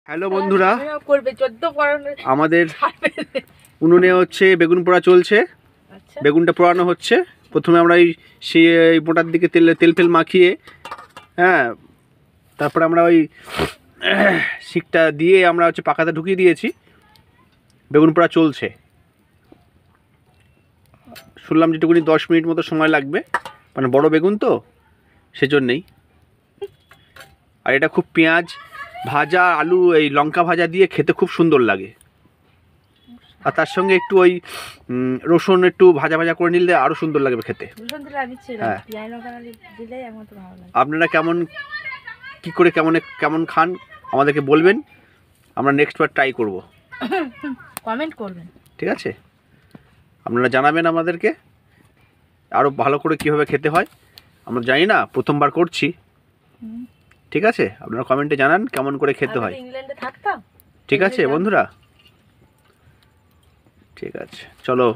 Hello বন্ধুরা, আমাদের উনুনে হচ্ছে বেগুন পোড়া চলছে। বেগুনটা পোড়ানো হচ্ছে। প্রথমে আমরা সেই মোটার দিকে তেল ফেল মাখিয়ে, হ্যাঁ, তারপরে আমরা ওই শিকটা দিয়ে আমরা হচ্ছে পাকাতে ঢুকিয়ে দিয়েছি। বেগুন পোড়া চলছে। শুনলাম যেটুকুনি 10 মিনিট মতো সময় লাগবে, মানে বড় বেগুন তো সেজন্যেই। আর এটা খুব পেঁয়াজ ভাজা, আলু, এই লঙ্কা ভাজা দিয়ে খেতে খুব সুন্দর লাগে। আর তার সঙ্গে একটু ওই রসুন একটু ভাজা ভাজা করে নিলে আরও সুন্দর লাগবে খেতে। হ্যাঁ, আপনারা কেমন কি করে কেমন খান আমাদেরকে বলবেন, আমরা নেক্সট বার ট্রাই করব। কমেন্ট করবেন, ঠিক আছে? আপনারা জানাবেন আমাদেরকে আরও ভালো করে কীভাবে খেতে হয়। আমরা জানি না, প্রথমবার করছি। ঠিক আছে, আপনারা কমেন্টে জানান কেমন করে খেতে হয়। ইংল্যান্ডে থাকতাম। ঠিক আছে বন্ধুরা, ঠিক আছে, চলো।